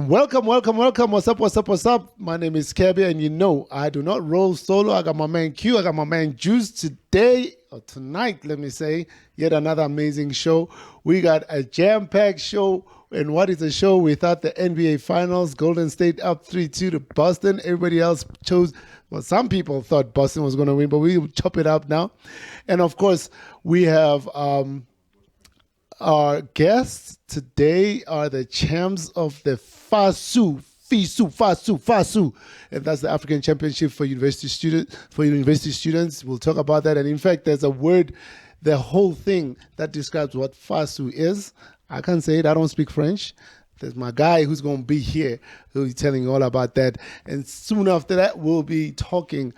Welcome. What's up? My name is Kebby, and you know I do not roll solo. I got my man Q, I got my man Juice today, or tonight, let me say. Yet another amazing show. We got a jam-packed show. And what is a show without the NBA Finals? Golden State up 3-2 to Boston. Everybody else chose, well, some people thought Boston was going to win, but we will chop it up now. And of course, we have our guests today are the champs of the FASU, and that's the African Championship for university students. We'll talk about that. And in fact, there's a word, the whole thing that describes what FASU is. I can't say it. I don't speak French. There's my guy who's going to be here who'll be telling you all about that. And soon after that, we'll be talking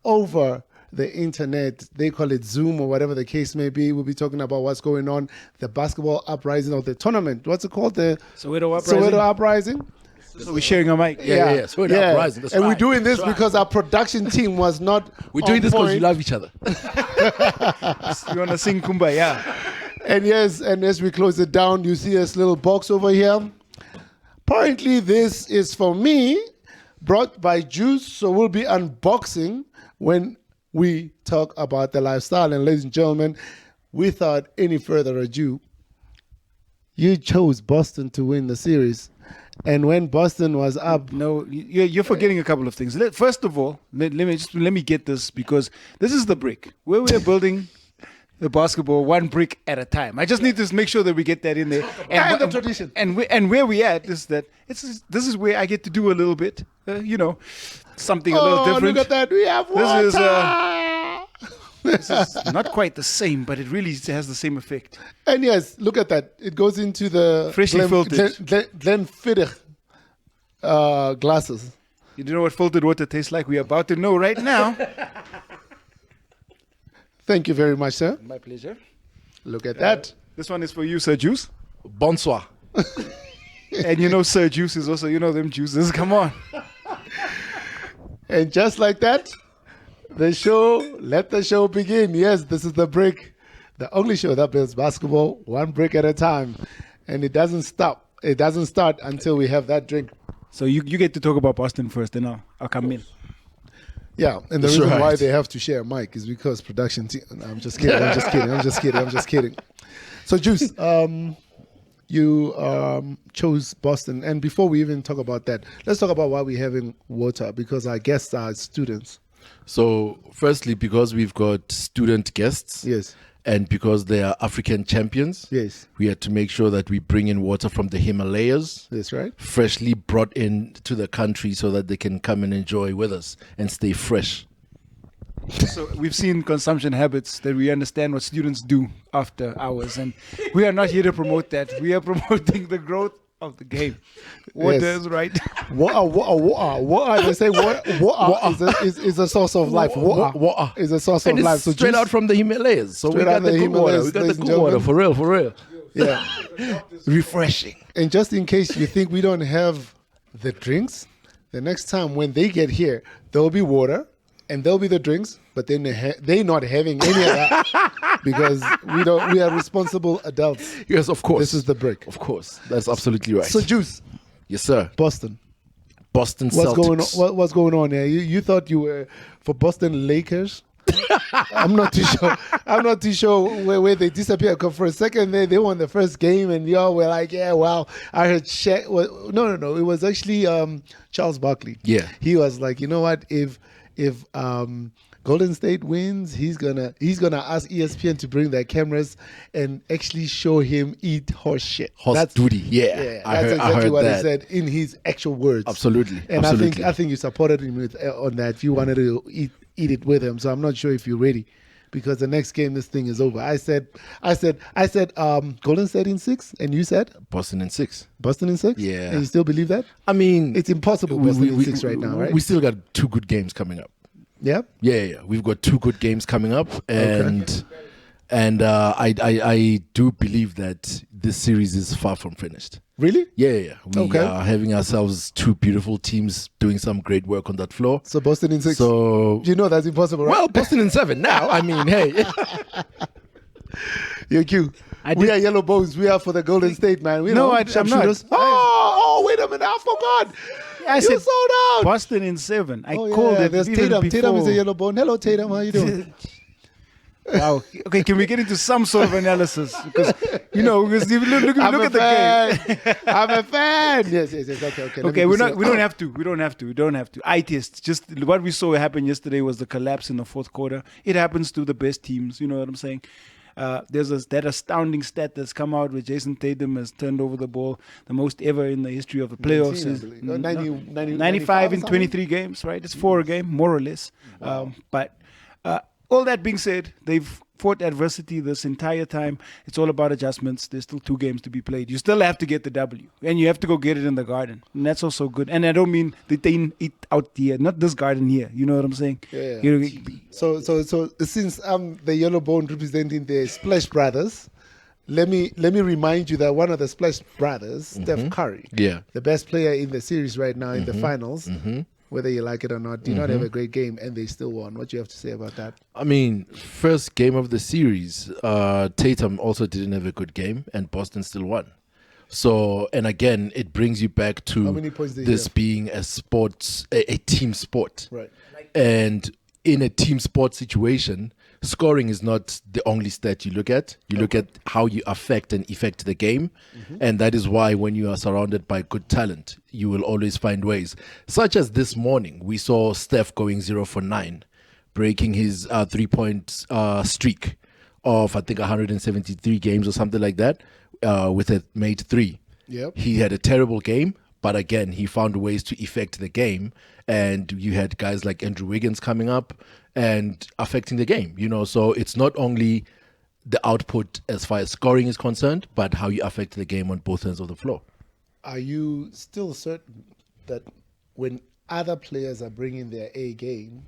over the internet. They call it Zoom or whatever the case may be. We'll be talking about what's going on, the basketball uprising of the tournament. What's it called? The Soweto Uprising. Soweto Uprising. So we're sharing a mic. Yeah. Soweto Uprising. That's and right. we're doing this because our production team was not We're doing this because we love each other. You want to sing Kumbaya? And yes, and as we close it down, you see this little box over here. Apparently, this is for me, brought by Juice. So we'll be unboxing when we talk about the lifestyle. And ladies and gentlemen, without any further ado, you chose Boston to win the series. And when Boston was up... No, you're forgetting a couple of things. First of all, let me get this, because this is the brick. Where we are building the basketball one brick at a time. I just need to make sure that we get that in there. And the tradition. And where we at is that this is where I get to do a little bit, something a little different. Look at that. We have water. This is not quite the same, but it really has the same effect. And yes, look at that. It goes into the Freshly filtered. Glenfiddich glasses. You do know what filtered water tastes like? We're about to know right now. Thank you very much, sir. My pleasure. Look at that. This one is for you, Sir Juice. Bonsoir. And Sir Juice is also, them juices. Come on. And just like that, let the show begin. Yes, this is the brick, the only show that builds basketball one brick at a time. And it doesn't stop. It doesn't start until we have that drink. So you get to talk about Boston first, then I'll come in. Yeah, and the reason why they have to share a mic is because production team. No, I'm just kidding. So, Juice, you chose Boston. And before we even talk about that, let's talk about why we're having water, because our guests are students. So, firstly, because we've got student guests. Yes. And because they are African champions. Yes. We had to make sure that we bring in water from the Himalayas. That's right. Freshly brought in to the country so that they can come and enjoy with us and stay fresh. So we've seen consumption habits that we understand what students do after hours. And we are not here to promote that. We are promoting the growth of the game. Water is right. Water. They say water is a source of life. Water is a source of life. So straight out from the Himalayas. So we got the good water. We got the good water, for real. Yeah. Refreshing. And just in case you think we don't have the drinks, the next time when they get here, there'll be water and there'll be the drinks, but then they're not having any of that because we are responsible adults. Yes, of course. This is the brick. Of course. That's absolutely right. So, Juice. Yes, sir. Boston Celtics. What's going on here? You thought you were for Boston Lakers? I'm not too sure where they disappeared. Because for a second they won the first game, and y'all were like, yeah, well, I heard Shaq. Well, no. It was actually Charles Barkley. Yeah. He was like, you know what? If Golden State wins, he's gonna ask ESPN to bring their cameras and actually show him eat horse shit. Horse duty. Yeah. That's exactly what he said in his actual words. Absolutely. And absolutely. I think you supported him on that. You wanted to eat it with him. So I'm not sure if you're ready, because the next game this thing is over. I said Golden State in 6, and you said Boston in 6. Boston in 6? Yeah. And you still believe that? I mean, it's impossible Boston in 6 right now, right? We still got 2 good games coming up. Yeah? Yeah. We've got 2 good games coming up, and I do believe that this series is far from finished. Really? Yeah. We are having ourselves 2 beautiful teams doing some great work on that floor. So Boston in 6. So you know that's impossible, right? Well, Boston in 7 now. I mean, hey. You're cute. We are yellow bones. We are for the Golden State, man. I'm not. wait a minute, I forgot. I You said sold out. Boston in 7. I Oh, called yeah, it there's even Tatum. Tatum is a before. yellow bone. Hello, Tatum. How you doing? Wow. Okay, can we get into some sort of analysis? Because, because if you look I'm a at the game. fan. I'm a fan. Yes. Okay. Let Okay, me we be don't have to. We don't have to. Eye test. Just what we saw happen yesterday was the collapse in the fourth quarter. It happens to the best teams. You know what I'm saying? There's that astounding stat that's come out where Jason Tatum has turned over the ball the most ever in the history of the playoffs. 19, I Is believe. 90, 95 in or 23 games, right? It's 4 a game, more or less. But all that being said, they've fought adversity this entire time. It's all about adjustments. There's still 2 games to be played. You still have to get the W, and you have to go get it in the Garden, and that's also good. And I don't mean the thing it out here, not this Garden here. You know what I'm saying? Yeah. You know, So since I'm the yellow bone representing the Splash Brothers, let me remind you that one of the Splash Brothers, Steph Curry, Yeah. the best player in the series right now in the finals, whether you like it or not, did not have a great game and they still won. What do you have to say about that? I mean, first game of the series, Tatum also didn't have a good game, and Boston still won. So, and again, it brings you back How to many points did he this have? being a team sport. Right. And in a team sport situation, scoring is not the only stat you look at. You look at how you affect and effect the game. And that is why when you are surrounded by good talent, you will always find ways. Such as this morning, we saw Steph going 0 for 9, breaking his 3-point streak of, I think, 173 games or something like that, with a made 3. Yep. He had a terrible game, but again, he found ways to effect the game. And you had guys like Andrew Wiggins coming up and affecting the game, So it's not only the output as far as scoring is concerned, but how you affect the game on both ends of the floor. Are you still certain that when other players are bringing their A game,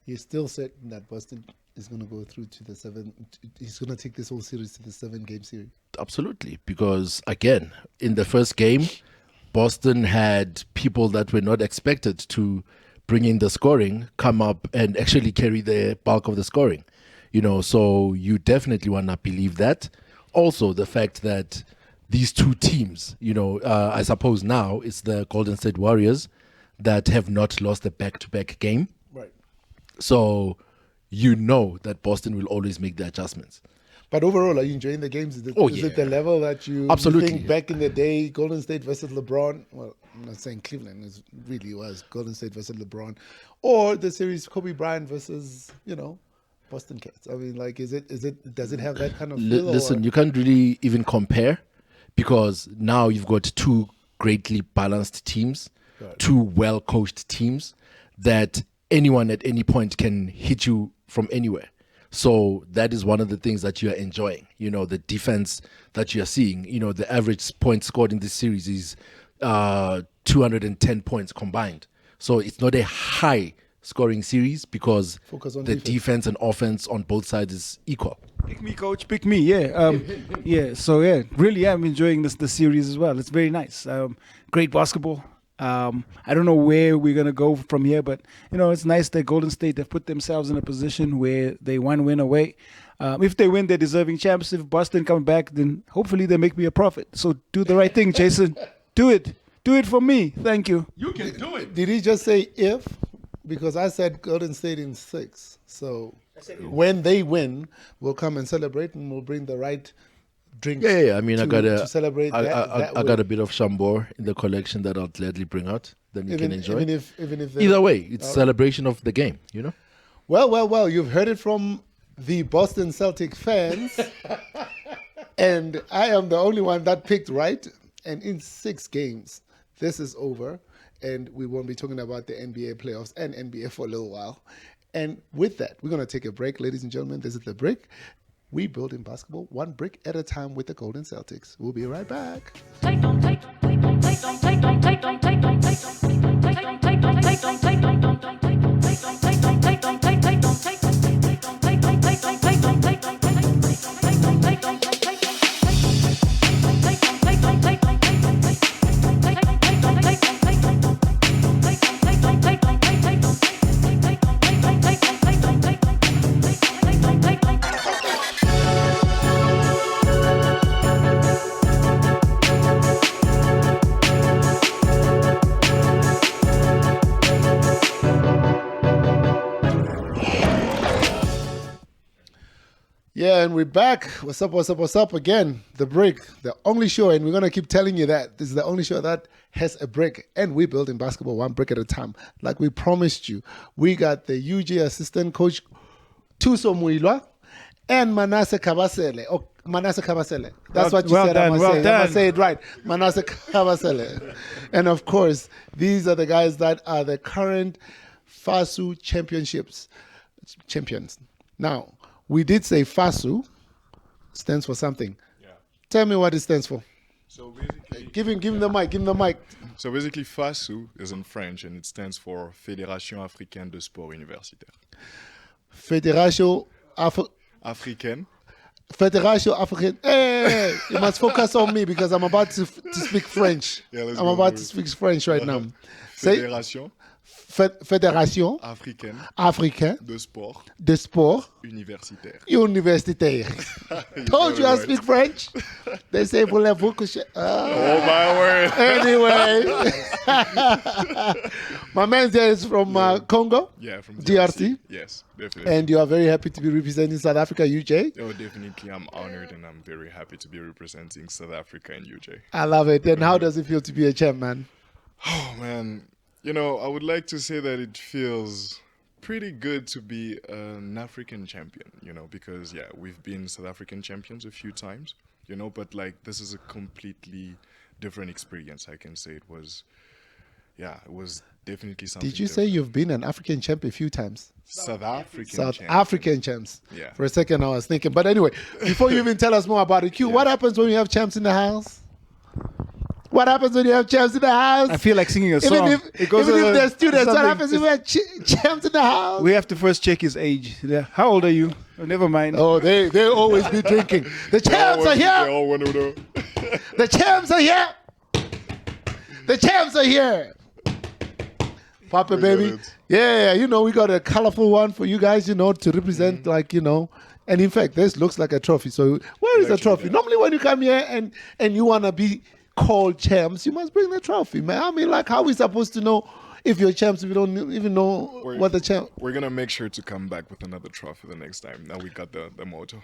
you're still certain that Boston is going to go through to the 7? He's going to take this whole series to the 7-game series? Absolutely, because again, in the first game, Boston had people that were not expected to bring in the scoring come up and actually carry the bulk of the scoring. So you definitely want to believe that. Also, the fact that these 2 teams, I suppose now it's the Golden State Warriors that have not lost a back-to-back game. Right. So that Boston will always make the adjustments. But overall, are you enjoying the games? Is it the level that you Absolutely. think back in the day, Golden State versus LeBron? Well, I'm not saying Cleveland, it really was Golden State versus LeBron. Or the series Kobe Bryant versus, Boston Cats. I mean, does it have that kind of feel? Listen, you can't really even compare because now you've got 2 greatly balanced teams, Right. 2 well-coached teams that anyone at any point can hit you from anywhere. So that is one of the things that you are enjoying. The defense that you are seeing. The average point scored in this series is 210 points combined. So it's not a high scoring series because Focus on the defense. defense and offense on both sides is equal. pick me, coach. Pick me. Yeah. So really, I'm enjoying the series as well. It's very nice. Great basketball. I don't know where we're going to go from here, but, it's nice that Golden State have put themselves in a position where they one win away. If they win, they're deserving champs. If Boston come back, then hopefully they make me a profit. So do the right thing, Jason. Do it. Do it for me. Thank you. You can do it. Did he just say if? Because I said Golden State in 6. So when they win, we'll come and celebrate and we'll bring the right drinks. Yeah. I mean, to celebrate I that got win. a bit of Chambord in the collection that I'll gladly bring out. Then you can enjoy. Even if they- Either way, it's celebration of the game. Well, you've heard it from the Boston Celtic fans. And I am the only one that picked right. And in 6 games, this is over. And we won't be talking about the NBA playoffs and NBA for a little while. And with that, we're going to take a break. Ladies and gentlemen, this is the break. We build in basketball 1 brick at a time with the Golden Celtics. We'll be right back. Yeah, and we're back. What's up, what's up, what's up again? The break, the only show, and we're going to keep telling you that this is the only show that has a break. And we build in basketball one break at a time. Like we promised you. We got the UJ assistant coach, Thuso Moiloa, and Manassé Kabasele. Oh, Manassé Kabasele. That's what you said. Done, I well must done. say it right. Manassé Kabasele. And of course, these are the guys that are the current FASU champions. Now, we did say FASU stands for something. Yeah. Tell me what it stands for. So basically, Give him the mic. Give him the mic. so basically, FASU is in French and it stands for Fédération Africaine de Sport Universitaire. Fédération Africaine. Africaine. Hey, you must focus on me because I'm about to speak French. Yeah, let's I'm go about for to it. speak French right now. Say Fédération Fédération Africaine Africaine de Sport de Sport Universitaire. Universitaire. Told you I Right. speak French. They say voulez-vous coucher? Oh my word! Anyway, my man there is from Congo, Yeah, from DRC. Yes, definitely. and you are very happy to be representing South Africa, UJ. Oh, definitely. I'm honored and I'm very happy to be representing South Africa and UJ. I love it. And how does it feel to be a champ, man? Oh man, you know, I would like to say that it feels pretty good to be an African champion, you know, because yeah, we've been South African champions a few times, you know, but like this is a completely different experience. I can say it was definitely something. Did you say you've been an African champ a few times? South African South champion. African champs. Yeah. For a second, I was thinking. But anyway, before you even tell us more about it, Q, what happens when you have champs in the house? What happens when you have champs in the house? I feel like singing a song. Even if they're students, what something- happens if we have champs in the house? We have to first check his age. Yeah. How old are you? Oh, never mind. Oh, they always be drinking. The champs are They here. all want to know. The champs are here. The champs are here. Papa, We baby. got it. Yeah, you know, we got a colorful one for you guys, you know, to represent, like, you know. And in fact, this looks like a trophy. So where is the Actually, trophy? yeah. Normally when you come here and you want to be called champs, you must bring the trophy, man. I mean, like, how are we supposed to know if you're champs if you don't even know what the champ... We're gonna make sure to come back with another trophy the next time. Now we got the motto.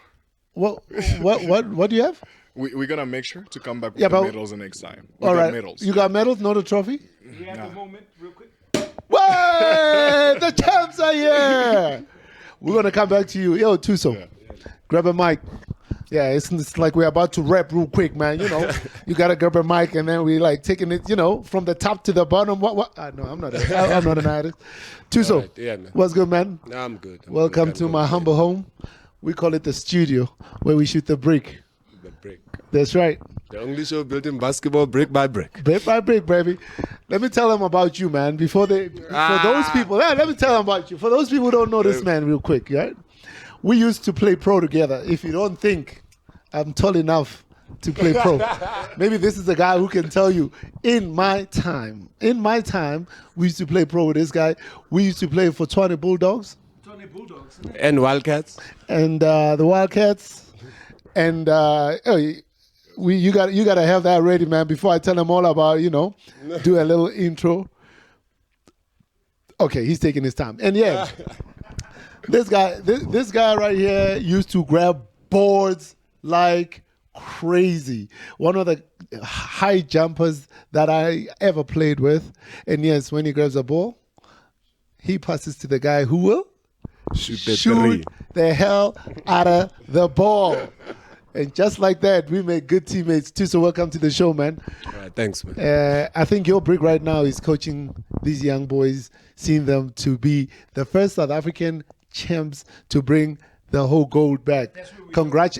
What do you have? We're gonna make sure to come back with Yeah, the but- medals the next time. We All got right. medals. You got medals, not a trophy? We have a moment, real quick. Way! The champs are here. We're gonna come back to you. Yo, Thuso, grab a mic. Yeah, it's like we're about to rap real quick, man. You know, you gotta grab a mic and then we like taking it, you know, from the top to the bottom. What? No, I'm not. I'm not an artist. Thuso, All right, yeah, man. what's good, man? No, I'm good. Welcome to my humble home. We call it the studio where we shoot the brick. The break. That's right. The only show built in basketball, brick by brick. Brick by brick, baby. Let me tell them about you, man. For those people, let me tell them about you. For those people who don't know this man real quick, right? We used to play pro together. If you don't think I'm tall enough to play pro, maybe this is a guy who can tell you, in my time, we used to play pro with this guy. We used to play for 20 Bulldogs Tony Bulldogs. And Wildcats. and the Wildcats. And you got to have that ready, man, before I tell them all about, you know, do a little intro. Okay, he's taking his time. And yeah, this guy right here used to grab boards like crazy. One of the high jumpers that I ever played with. And yes, when he grabs a ball, he passes to the guy who will Shoot the shoot three. the hell out of the ball. And just like that, we make good teammates too. So welcome to the show, man. All right, thanks, man. I think your brick right now is coaching these young boys, seeing them to be the first South African champs to bring the whole gold back.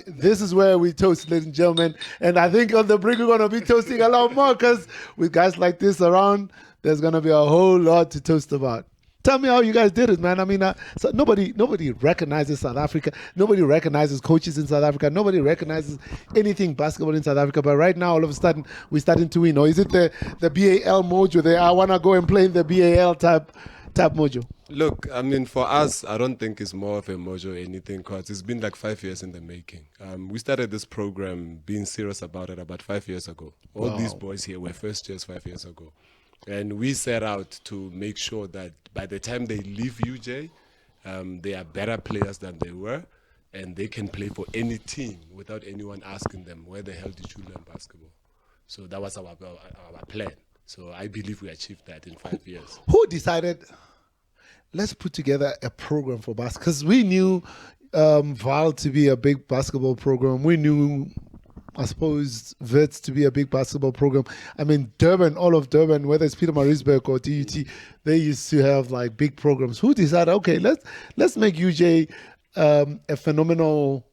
This is where we toast, ladies and gentlemen. And I think on the brick, we're going to be toasting a lot more because with guys like this around, there's going to be a whole lot to toast about. Tell me how you guys did it, man. I mean, so nobody recognizes South Africa. Nobody recognizes coaches in South Africa. Nobody recognizes anything basketball in South Africa. But right now, all of a sudden, we're starting to win. Or is it the BAL mojo? I want to go and play in the BAL type mojo. Look, I mean, for us, I don't think it's more of a mojo or anything because it's been like 5 years in the making. We started this program being serious about it about 5 years ago. All these boys here were first years 5 years ago. And we set out to make sure that by the time they leave UJ, they are better players than they were. and they can play for any team without anyone asking them where the hell did you learn basketball. So that was our plan. So I believe we achieved that in 5 years. Who decided, let's put together a program for basketball? Because we knew Val to be a big basketball program. We knew, I suppose, Wits to be a big basketball program. I mean, Durban, all of Durban, whether it's Peter Marisburg or DUT, they used to have like big programs. Who decided, okay, let's make UJ a phenomenon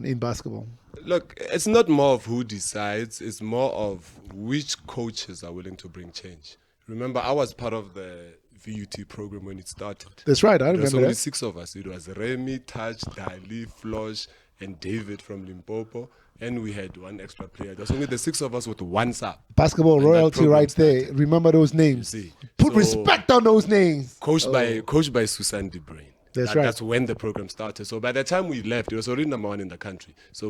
in basketball? Look, it's not more of who decides, it's more of which coaches are willing to bring change. Remember, I was part of the VUT program when it started. That's right, I There was remember only that. 6 of us. It was Remy, Touch, Dali, Flosh, and David from Limpopo. And we had one extra player. There's only the 6 of us with one sub. Basketball When that royalty program right there. started. Remember those names. See. Put So, respect on those names. Coached by Susan De Bruin. That's right. That's when the program started. So by the time we left, it was already number 1 in the country. So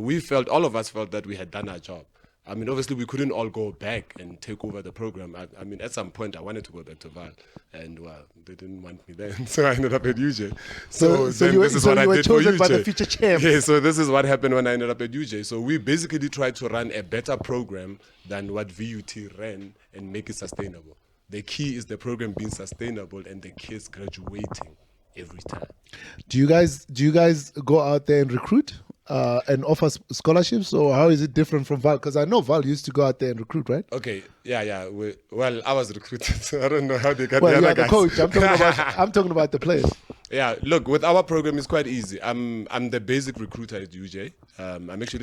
all of us felt that we had done our job. I mean, obviously, we couldn't all go back and take over the program. I mean, at some point, I wanted to go back to Val, and well, they didn't want me then, so I ended up at UJ. So then you were- this is so what you I were did for chosen by the UJ. future champs. Yeah, so this is what happened when I ended up at UJ. So we basically tried to run a better program than what VUT ran and make it sustainable. The key is the program being sustainable and the kids graduating every time. Do you guys go out there and recruit and offer scholarships, or how is it different from Val? Because I know Val used to go out there and recruit, right? Okay, yeah. Well, I was recruited, so I don't know how they got Well, the you other are the guys. coach. I'm talking about the players. Yeah, look, with our program, it's quite easy. I'm the basic recruiter at UJ.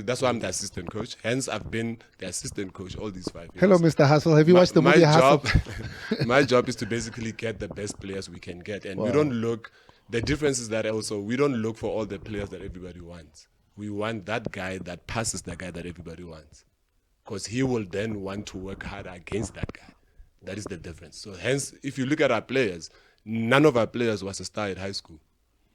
That's why I'm the assistant coach. Hence, I've been the assistant coach all these 5 years. Hello, Mr. Hassel. Have you watched the movie Hassel? My job is to basically get the best players we can get, and we don't look. The difference is that also we don't look for all the players that everybody wants. We want that guy that passes the guy that everybody wants, because he will then want to work hard against that guy. That is the difference. So hence, if you look at our players, none of our players was a star at high school.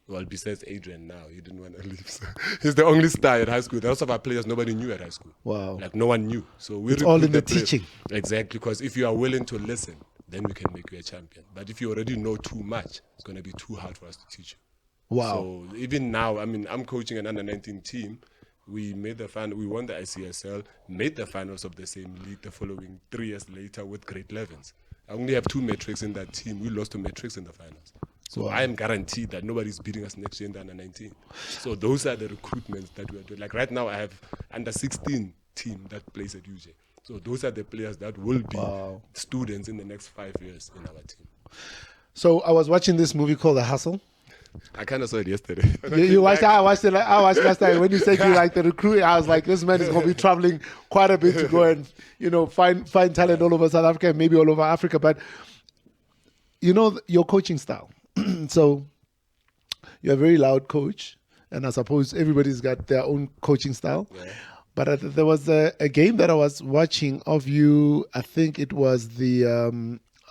Well, besides Adrian now, he didn't want to leave. So he's the only star at high school. The rest of our players, nobody knew at high school. Wow. Like no one knew. So we It's all in recruit the players. teaching. Exactly, because if you are willing to listen, then we can make you a champion. But if you already know too much, it's going to be too hard for us to teach you. Wow. So even now, I mean, I'm coaching an under-19 team. We made the final. We won the ICSL, made the finals of the same league the following 3 years later with grade 11s. I only have 2 metrics in that team. We lost to metrics in the finals. So I am guaranteed that nobody's beating us next year in the under-19. So those are the recruitments that we are doing. Like right now, I have under-16 team that plays at UJ. So those are the players that will be students in the next 5 years in our team. So I was watching this movie called The Hustle. I kind of saw it yesterday. You watched it? I watched it. I watched last time. When you said you like the recruit, I was like, this man is going to be traveling quite a bit to go and find talent all over South Africa and maybe all over Africa. But your coaching style. So you're a very loud coach, and I suppose everybody's got their own coaching style. Yeah. But there was a game that I was watching of you. I think it was the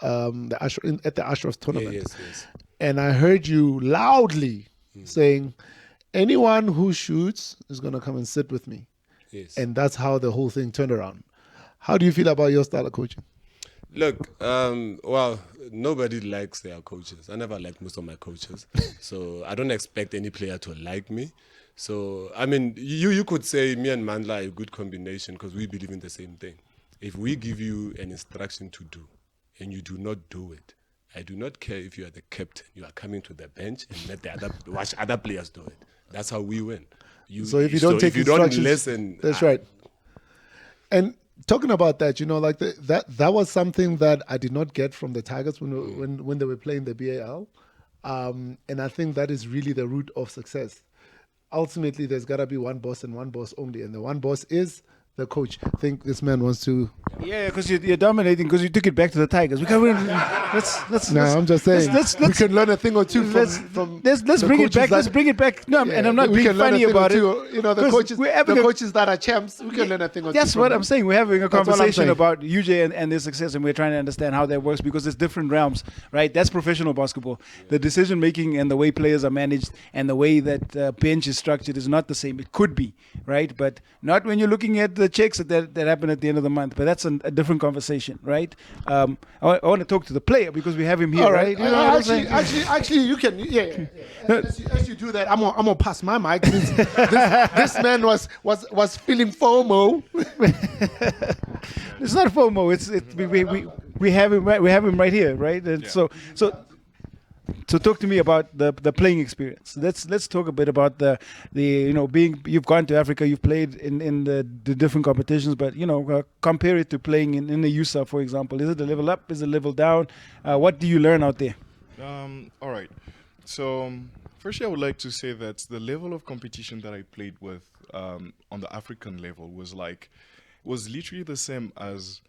at the Ashraf tournament. Yes. And I heard you loudly saying, anyone who shoots is going to come and sit with me. Yes. And that's how the whole thing turned around. How do you feel about your style of coaching? Look, well, nobody likes their coaches. I never liked most of my coaches. So I don't expect any player to like me. So, I mean, you could say me and Mandla are a good combination because we believe in the same thing. If we give you an instruction to do and you do not do it, I do not care if you are the captain. You are coming to the bench and watch other players do it. That's how we win. So if you don't take if you don't instructions, listen, that's right. And talking about that, like that was something that I did not get from the Tigers when they were playing the BAL, and I think that is really the root of success. Ultimately, there's got to be one boss and one boss only, and the one boss is the coach. I think this man wants to. Yeah, because you're dominating because you took it back to the Tigers. We can I'm just saying. We can learn a thing or two from let's the bring it back. coaches Let's bring it back. No, and I'm not we being can learn a funny thing or about it. two. The 'Cause coaches that are champs, we can learn a thing or two. That's from what them. I'm saying. We're having a That's all I'm conversation saying. about UJ and their success, and we're trying to understand how that works because there's different realms, right? That's professional basketball. The decision making and the way players are managed and the way that bench is structured is not the same. It could be, right? But not when you're looking at the the checks that happen at the end of the month, but that's a different conversation, right? I want to talk to the player because we have him here, All right. right? You know what I'm saying? Actually, you can. Yeah. As you do that, I'm gonna pass my mic. Since this man was feeling FOMO. It's not FOMO. We have him right. We have him right here, right? And so talk to me about the playing experience. Let's talk a bit about the you've gone to Africa, you've played in the different competitions, but compare it to playing in the USA, for example. Is it a level up? Is it a level down? What do you learn out there? All right. So firstly, I would like to say that the level of competition that I played with on the African level was literally the same as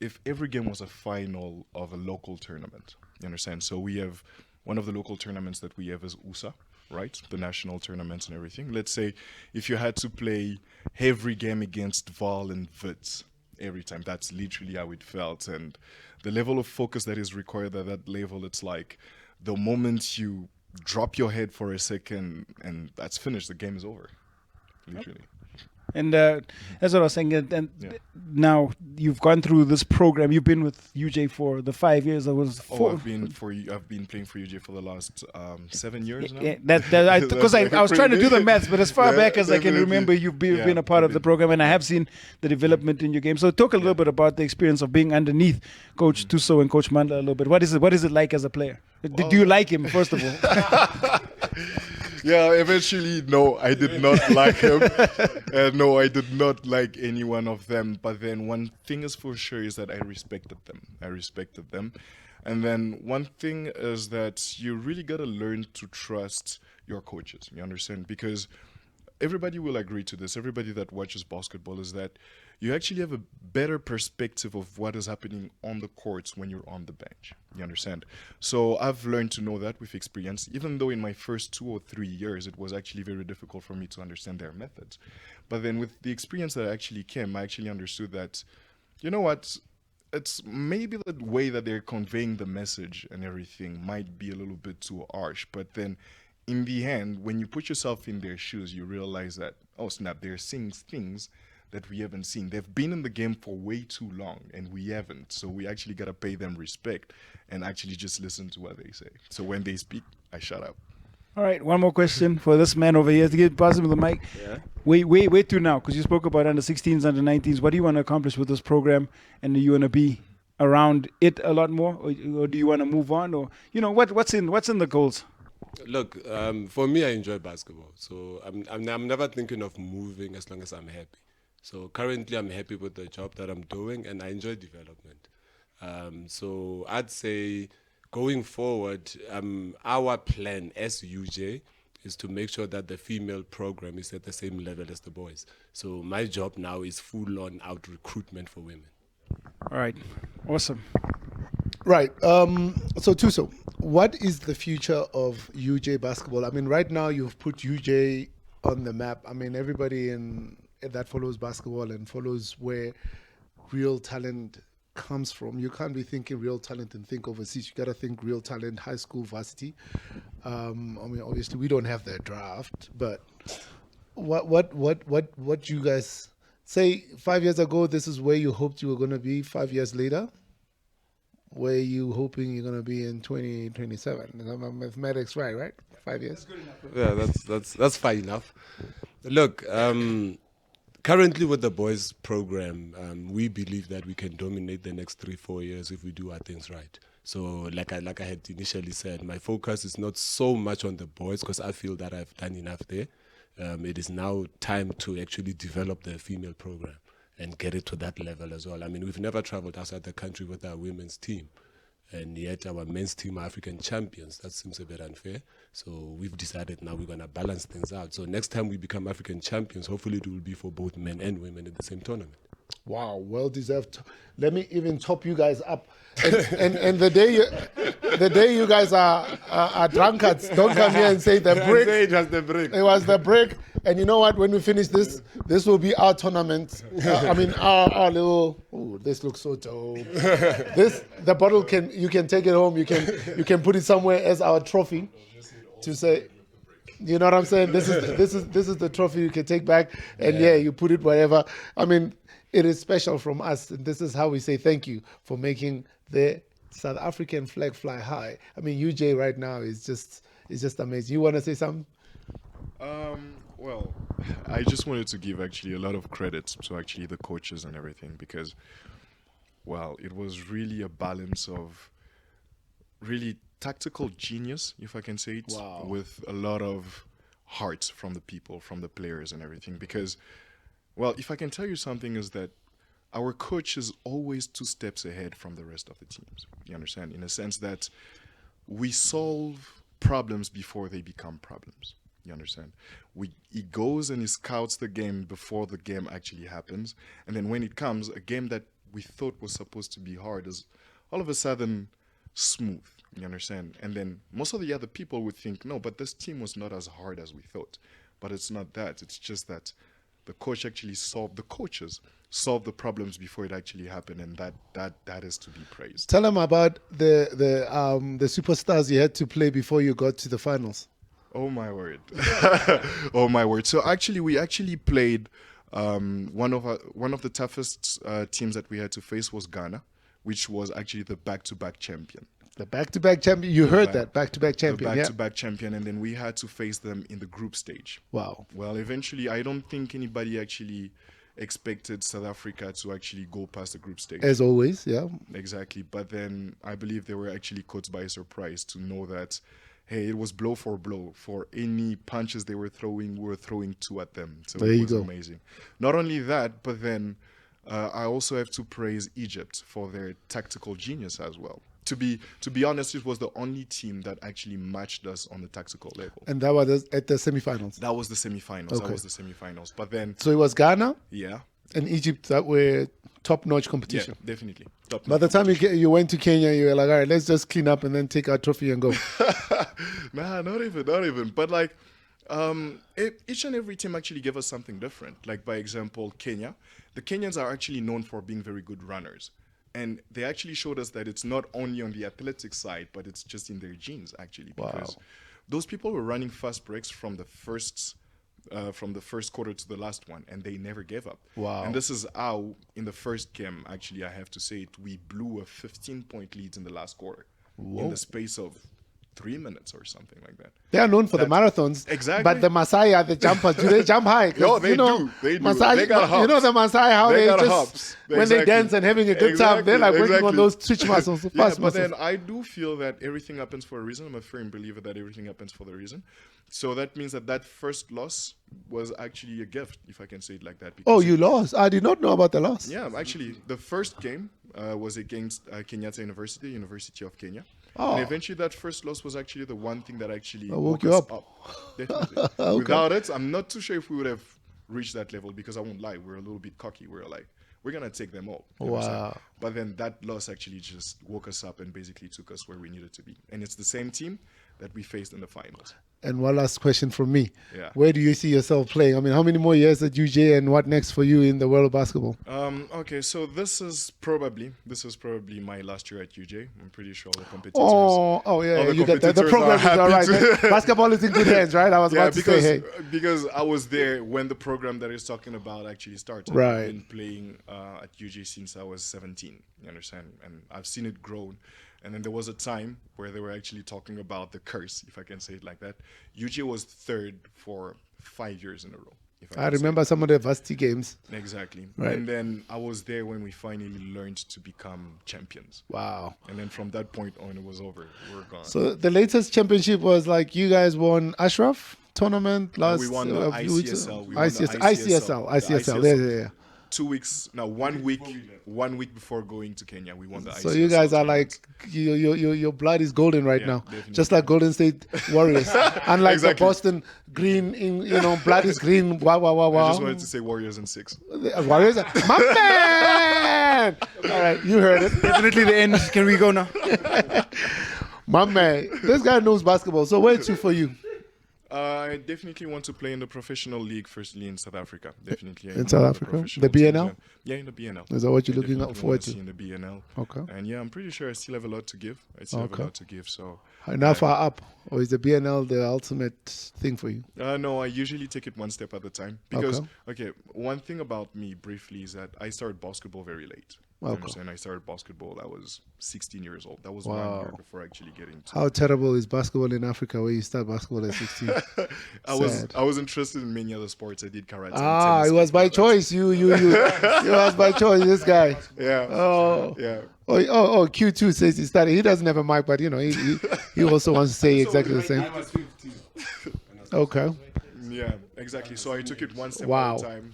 if every game was a final of a local tournament. You understand? So we have one of the local tournaments that we have is USA, right? The national tournaments and everything. Let's say if you had to play every game against Val and Wits every time, that's literally how it felt. And the level of focus that is required at that level, it's like the moment you drop your head for a second and that's finished, the game is over, literally. And that's what I was saying. And now you've gone through this program. You've been with UJ for the 5 years. That was 4. I've been playing for UJ for the last 7 years now. Yeah, because I was trying to do the maths, but as far back as I can remember, you've been a part of the program, and I have seen the development in your game. So talk a little bit about the experience of being underneath Coach Thuso and Coach Manda a little bit. What is it like as a player? Do you like him, first of all? Yeah, eventually, no, I did not like him. No, I did not like any one of them. But then one thing is for sure is that I respected them. And then one thing is that you really got to learn to trust your coaches. You understand? Because everybody will agree to this. Everybody that watches basketball is that you actually have a better perspective of what is happening on the courts when you're on the bench. You understand? So I've learned to know that with experience, even though in my first 2 or 3 years, it was actually very difficult for me to understand their methods. But then with the experience that actually came, I actually understood that, you know what, it's maybe the way that they're conveying the message and everything might be a little bit too harsh. But then in the end, when you put yourself in their shoes, you realize that, oh snap, they're seeing things that we haven't seen. They've been in the game for way too long and we haven't. So we actually got to pay them respect and actually just listen to what they say. So when they speak, I shut up. All right, one more question for this man over here. To pass him the mic. Yeah. Where to now? Because you spoke about under 16s, under 19s. What do you want to accomplish with this program? And do you want to be around it a lot more, or do you want to move on, or what's in the goals? Look, for me, I enjoy basketball, so I'm never thinking of moving as long as I'm happy. So currently, I'm happy with the job that I'm doing, and I enjoy development. So I'd say going forward, our plan as UJ is to make sure that the female program is at the same level as the boys. So my job now is full-on out recruitment for women. All right, awesome. Right. So Thuso, what is the future of UJ basketball? I mean, right now you've put UJ on the map. I mean, everybody that follows basketball and follows where real talent comes from. You can't be thinking real talent and think overseas. You got to think real talent, high school, varsity. I mean, obviously we don't have that draft, but what you guys say 5 years ago? This is where you hoped you were going to be. 5 years later, where you hoping you're going to be in 2027? My mathematics right? 5 years. Yeah, that's fine enough. Look, currently with the boys program, we believe that we can dominate the next 3-4 years if we do our things right. So like I had initially said, my focus is not so much on the boys because I feel that I've done enough there. It is now time to actually develop the female program and get it to that level as well. I mean, we've never traveled outside the country with our women's team, and yet our men's team are African champions. That seems a bit unfair. So we've decided now we're going to balance things out. So next time we become African champions, hopefully it will be for both men and women in the same tournament. Wow, well deserved. Let me even top you guys up. And the day you guys are drunkards, don't come here and say the break. It was the break. It was the break. And you know what? When we finish this will be our tournament. Our little. Oh, this looks so dope. The bottle you can take it home. You can put it somewhere as our trophy to say. You know what I'm saying? This is the trophy you can take back, and you put it wherever. I mean, it is special from us, and this is how we say thank you for making the South African flag fly high. I mean, UJ right now is just amazing. You want to say something? Well, I just wanted to give actually a lot of credit to actually the coaches and everything because, well, it was really a balance of really tactical genius, if I can say it, with a lot of heart from the people, from the players and everything. Because, well, if I can tell you something is that our coach is always 2 steps ahead from the rest of the teams. You understand? In a sense that we solve problems before they become problems. You understand? He goes and he scouts the game before the game actually happens. And then when it comes, a game that we thought was supposed to be hard is all of a sudden smooth. You understand? And then most of the other people would think, no, but this team was not as hard as we thought. But it's not that. It's just that the coaches solved the problems before it actually happened, and that is to be praised. Tell them about the superstars you had to play before you got to the finals. Oh my word! Oh my word! So actually, we actually played one of the toughest teams that we had to face was Ghana, which was actually the back-to-back champion. The back-to-back champion. You heard that back-to-back champion. The back-to-back champion, and then we had to face them in the group stage. Wow. Well, eventually, I don't think anybody actually expected South Africa to actually go past the group stage. As always, yeah. Exactly. But then I believe they were actually caught by surprise to know that, hey, it was blow for blow. For any punches they were throwing, we were throwing 2 at them. So it was amazing. Not only that, but then I also have to praise Egypt for their tactical genius as well. To be honest, it was the only team that actually matched us on the tactical level. And that was at the semifinals? That was the semifinals. Okay. That was the semifinals. But then... So it was Ghana? Yeah. And Egypt that were top-notch competition? Yeah, definitely. By the time you went to Kenya, you were like, all right, let's just clean up and then take our trophy and go. Nah, not even. But like, each and every team actually gave us something different. Like, by example, Kenya. The Kenyans are actually known for being very good runners. And they actually showed us that it's not only on the athletic side, but it's just in their genes, actually. Because those people were running fast breaks from the first quarter to the last one, and they never gave up. Wow. And this is how, in the first game, actually, I have to say it, we blew a 15-point lead in the last quarter. In the space of 3 minutes or something like that. They are known for the marathons. Exactly. But the Maasai are the jumpers. Do they jump high? No, they do. They do. Maasai, they got hops. You know the Maasai, how they got just, hops. when they dance and having a good time, they're like working on those twitch muscles, fast but muscles. then I do feel that everything happens for a reason. I'm a firm believer that everything happens for the reason. So that means that first loss was actually a gift, if I can say it like that. Oh, you lost? I did not know about the loss. Yeah, actually, the first game was against Kenyatta University of Kenya. Oh. And eventually that first loss was actually the one thing that actually woke woke you us up. Definitely. Okay. Without it, I'm not too sure if we would have reached that level because I won't lie, we're a little bit cocky. We're like, we're going to take them all. You understand? Wow. But then that loss actually just woke us up and basically took us where we needed to be. And it's the same team that we faced in the finals. And one last question from me. Yeah. Where do you see yourself playing? I mean, how many more years at UJ and what next for you in the world of basketball? Okay, so this is probably my last year at UJ. I'm pretty sure all the competitors. Oh yeah, all the you get that. The competitors program are is all right. happy Basketball is in good hands, right? I was about to say, hey. because I was there when the program that he's talking about actually started. Right. I've been playing at UJ since I was 17. You understand? And I've seen it grow. And then there was a time where they were actually talking about the curse, if I can say it like that. UJ was third for 5 years in a row. I remember some of the varsity games. Exactly. Right. And then I was there when we finally learned to become champions. Wow. And then from that point on, it was over. We were gone. So the latest championship was like you guys won Ashraf tournament last. We won the ICSL. We won the ICSL. Yeah. 2 weeks, no, 1 week, 1 week before going to Kenya, we won the ICSL. So you guys are tournament. like, your blood is golden right now. Definitely. Just like Golden State Warriors. Unlike the Exactly. Boston green, blood is green. Wow. I just wanted to say Warriors in 6. Warriors? My man! All right, you heard it. Definitely the end. Can we go now? My man. This guy knows basketball. So where to for you? I definitely want to play in the professional league, firstly in South Africa. Definitely. In South Africa? professional The teams, BNL? Yeah, in the BNL. Is that what you're I looking definitely forward wanna see to? in the BNL. Okay. And yeah, I'm pretty sure I still have a lot to give. I still have Okay. a lot to give. So How far up? Or is the BNL the ultimate thing for you? no, I usually take it one step at a time because Okay. one thing about me briefly is that I started basketball very late. You Okay. understand? I started basketball. I was 16 years old. That was Wow. 1 year before actually getting to. How terrible is basketball in Africa where you start basketball at 16? Sad. I was interested in many other sports. I did karate. and Ah, tennis it was by before that. choice. You it was by choice, this guy. Yeah. Oh. Yeah. Oh, Q2 says he started. He doesn't have a mic, but he also wants to say exactly the same. Okay. Yeah, exactly. So I took it one step Wow. at a time.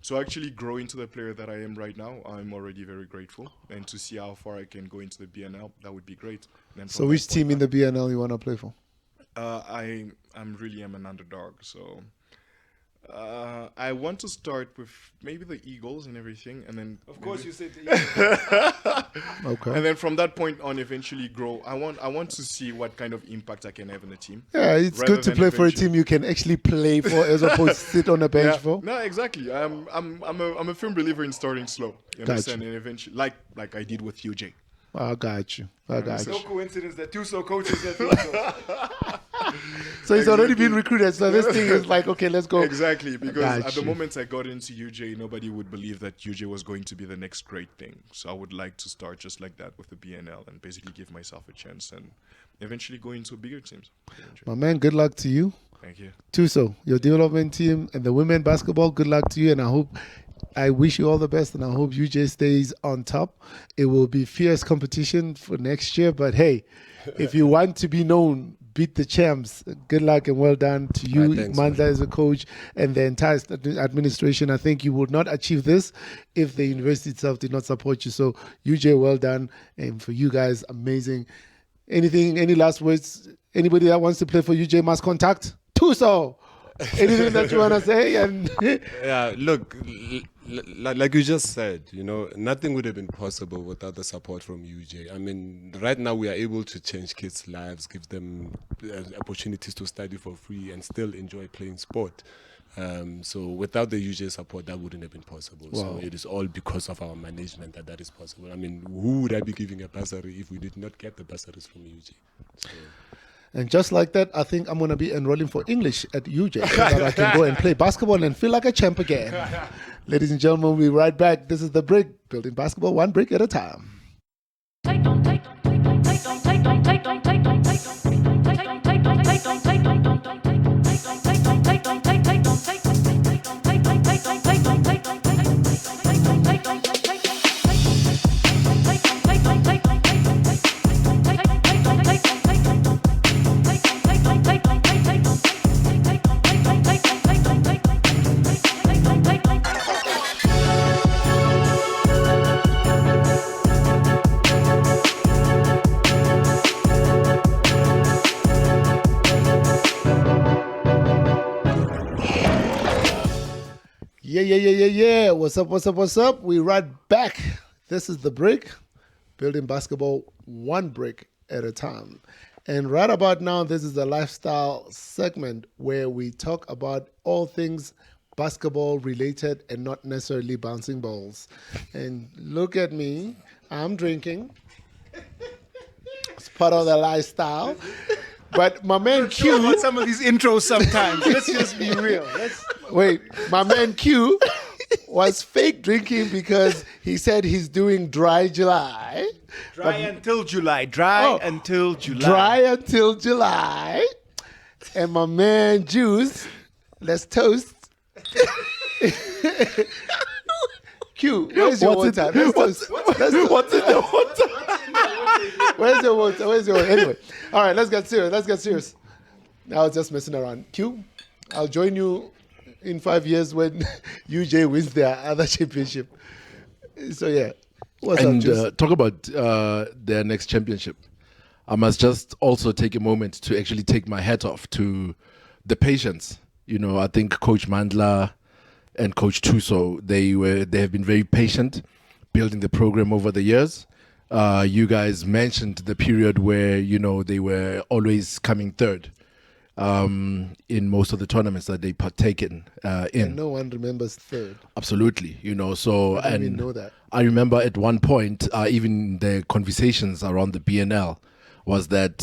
So actually grow into the player that I am right now, I'm already very grateful. And to see how far I can go into the BNL, that would be great. Then So which team in the BNL you want to play for? I'm really am an underdog, so I want to start with maybe the Eagles and everything, and then Of course, you said Okay. and then from that point on, eventually grow. I want to see what kind of impact I can have in the team. Yeah, it's rather good to than play for a eventually- team you can actually play for as opposed to sit on a bench for. No, exactly. I'm a firm believer in starting slow. You Gotcha. understand? And eventually, like I did with UJ. I got you. I got you. no coincidence that Thuso coaches at Thuso. So he's already been recruited. So this thing is like, okay, let's go. Exactly, because Got at the you. moment I got into UJ, nobody would believe that UJ was going to be the next great thing. So I would like to start just like that with the BNL and basically give myself a chance and eventually go into bigger teams. My man, good luck to you. Thank you. Thuso, your development team and the women basketball, good luck to you. And I wish you all the best, and I hope UJ stays on top. It will be fierce competition for next year, but hey, if you want to be known, beat the champs. Good luck and well done to you, Thanks, Mandla as a coach, and the entire administration. I think you would not achieve this if the university itself did not support you. So UJ, well done, and for you guys, amazing. Any last words? Anybody that wants to play for UJ must contact Thuso. Anything that you want to say? And Yeah, look, like you just said, nothing would have been possible without the support from UJ. I mean, right now we are able to change kids' lives, give them opportunities to study for free and still enjoy playing sport. So without the UJ support, that wouldn't have been possible. Wow. So it is all because of our management that is possible. I mean, who would I be giving a bursary if we did not get the bursaries from UJ? So. And just like that, I think I'm going to be enrolling for English at UJ so that I can go and play basketball and feel like a champ again. Ladies and gentlemen, we'll be right back. This is The Brick, building basketball one brick at a time. Yeah. What's up? We right back. This is The Brick, building basketball one brick at a time. And right about now, this is a lifestyle segment where we talk about all things basketball related and not necessarily bouncing balls. And look at me, I'm drinking. It's part of the lifestyle. But my man Q, about some of these intros sometimes. Let's just be real. wait, my man Q was fake drinking because he said he's doing dry July. Dry until July. Dry Oh, until July. Dry until July. And my man Juice, let's toast. Q, where's your water? Let's toast. What's in the water? Where's your water? Anyway, all right, let's get serious. I was just messing around. Q, I'll join you in 5 years when UJ wins their other championship. So yeah, what's up, And Juice? talk about their next championship. I must just also take a moment to actually take my hat off to the patience. I think Coach Mandla and Coach Thuso, they have been very patient building the program over the years. You guys mentioned the period where they were always coming third. in most of the tournaments that they partake in. And no one remembers third. Absolutely, so I didn't and know that. I remember at one point, even the conversations around the BNL was that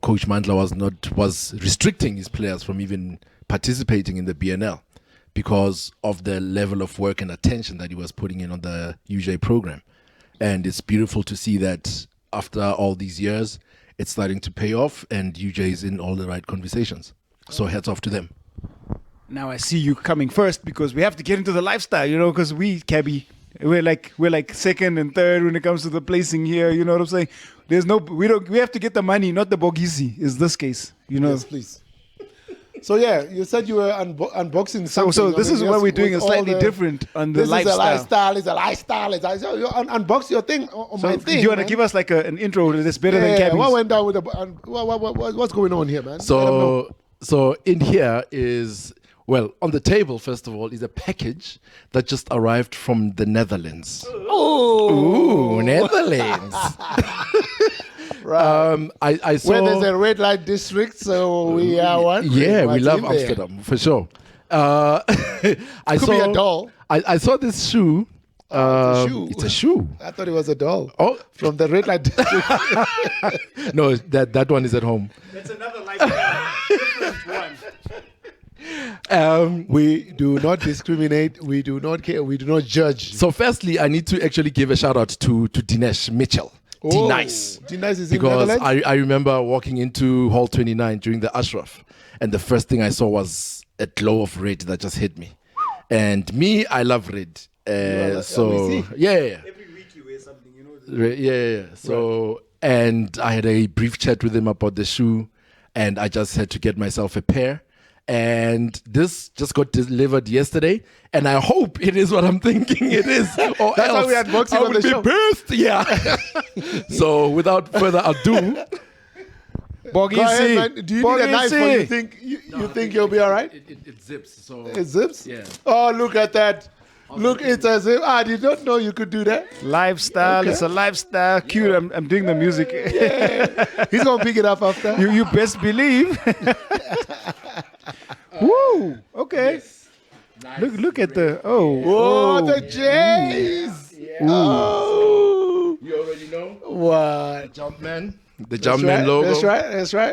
Coach Mandla was restricting his players from even participating in the BNL because of the level of work and attention that he was putting in on the UJ program. And it's beautiful to see that after all these years, it's starting to pay off, and UJ is in all the right conversations. So hats off to them. Now I see you coming first because we have to get into the lifestyle, because we, Cabby, we're like second and third when it comes to the placing here. You know what I'm saying? We have to get the money, not the bogisi. Is this case, Yes, please. So yeah, you said you were unboxing something. So this is what we're doing is slightly different on the lifestyle. It's a lifestyle. So you unbox your thing on my thing. Do you want to give us like an intro that's better than Cabby's? What went down with what's going on here, man? So in here is, well, on the table, first of all, is a package that just arrived from the Netherlands. Ooh, Netherlands. Right. I saw where there's a red light district, so we are one. Yeah, we love Amsterdam for sure. Could be a doll. I saw this shoe. It's a shoe. It's a shoe. I thought it was a doll. Oh, from the red light district. No, that one is at home. That's another lifestyle. Different one. We do not discriminate. We do not care. We do not judge. So, firstly, I need to actually give a shout out to Dinesh Mitchell. D-Nice. D-Nice is because in Netherlands? I remember walking into Hall 29 during the Ashraf, and the first thing I saw was a glow of red that just hit me. And me, I love red. So yeah. Every week you wear something, Yeah. So and I had a brief chat with him about the shoe, and I just had to get myself a pair. And this just got delivered yesterday, and I hope it is what I'm thinking it is, or That's else how we unbox it I on would the be show. pissed. Yeah. So without further ado, Go ahead, man. Do you need a knife, or you think you'll be all right? It zips. So It zips? Yeah. Oh, look at that. Look, it's a zip. I did not know you could do that. Lifestyle. Okay. It's a lifestyle. Cute. I'm doing the music. He's going to pick it up after. You best believe. Woo. Okay. Yes. Nice. Look at the Oh, the J's. Oh. You already know What? Jumpman, the That's Jumpman right, logo.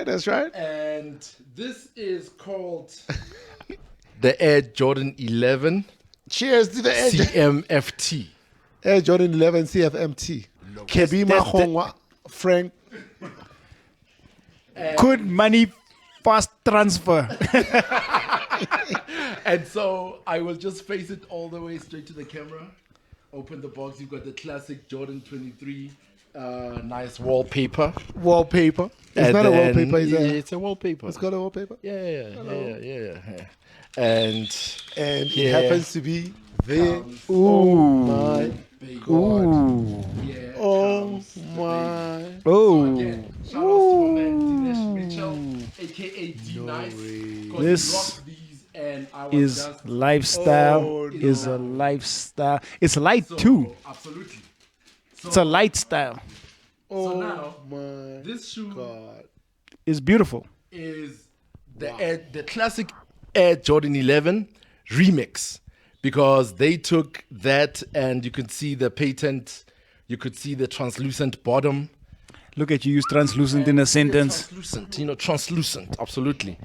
That's right. And this is called the Air Jordan 11 Cheers to the Air, CMFT. Air Jordan 11 CFMT. Kebima Hongwa, Frank. good money fast transfer. And so I will just face it all the way straight to the camera. Open the box. You've got the classic Jordan 23. Nice wallpaper. Wallpaper. It's And not a then- wallpaper, is yeah, it? it's a wallpaper. It's got a wallpaper. Yeah. And And it Yeah. happens to be there. Ooh. My baby. Ooh. Yeah, Oh comes the my. baby. Oh. Again, shout outs to my man Dinesh Mitchell, aka D-Nice. because he This rocked these and I was Is just lifestyle. Oh, Is no. a lifestyle. It's light so, too. Absolutely. So, It's a light style. Oh now, my this shoe God. It's beautiful. is the classic Air Jordan 11 remix, because they took that and you could see the patent, you could see the translucent bottom. Look at you use translucent in a sentence. Translucent, translucent, absolutely.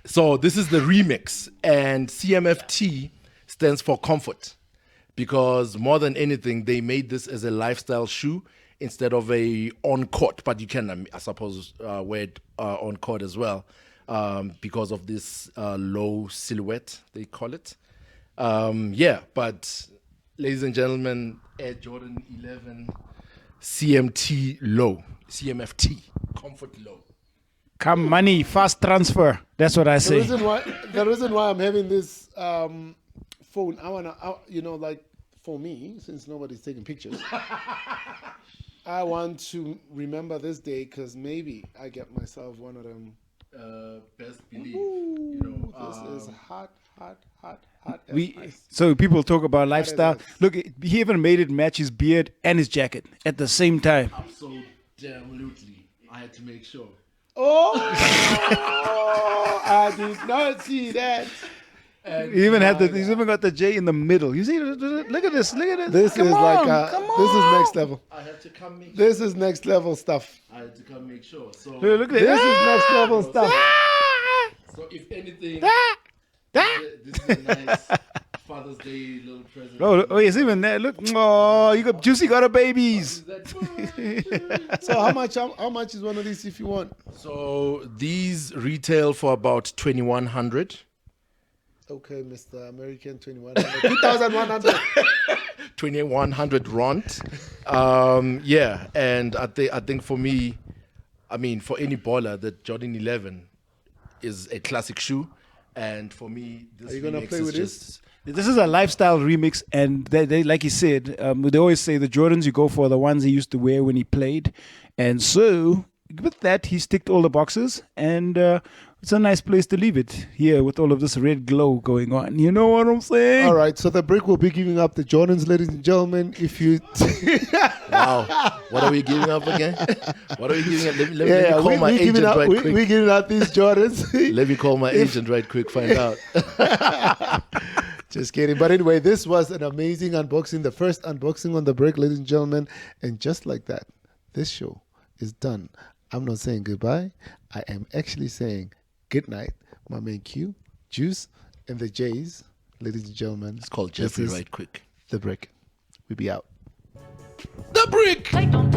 So this is the remix, and CMFT stands for comfort, because more than anything, they made this as a lifestyle shoe instead of a on-court, but you can, I suppose, wear it on-court as well, because of this low silhouette, they call it. But ladies and gentlemen, Air Jordan 11 CMT low, CMFT, comfort low. Come money, fast transfer. That's what I The say. reason why I'm having this phone, like for me, since nobody's taking pictures, I want to remember this day because maybe I get myself one of them. Best believe, This is hot as ice. So people talk about lifestyle. ice. Look, he even made it match his beard and his jacket at the same time. so damn absolutely. I had to make sure. Oh, I did not see that. He even had he's even got the J in the middle. You see, look at this, look at this. This Come is on, like come this is on. next level. I had to come make This is next level stuff. I had to come make sure. So, Look at This this. is next level stuff. so if anything, Ah! this is a nice Father's Day little present. Oh, it's even there. Look, oh, you got Juicy got a babies. So how much is one of these if you want? So these retail for about 2,100. Okay, Mr. American 2100. 2100. 2,100 rand. Yeah, and I think for me, I mean, for any baller, the Jordan 11 is a classic shoe, and for me, this Are you gonna remix play is with just This is a lifestyle remix, and they like he said, they always say the Jordans you go for are the ones he used to wear when he played, and so with that he ticked all the boxes, and it's a nice place to leave it here with all of this red glow going on. You know what I'm saying? All right, so the brick will be giving up the Jordans, ladies and gentlemen. If you wow. What are we giving up again? What are we giving up? Let me call my agent right quick. We're giving out these Jordans. Let me call my agent right quick. Find out. Just kidding. But anyway, this was an amazing unboxing, the first unboxing on the break, ladies and gentlemen. And just like that, this show is done. I'm not saying goodbye. I am actually saying good night. My man Q, Juice, and the J's, ladies and gentlemen. It's called This Jeffrey is right quick. The break. We be out. The brick. Take, don't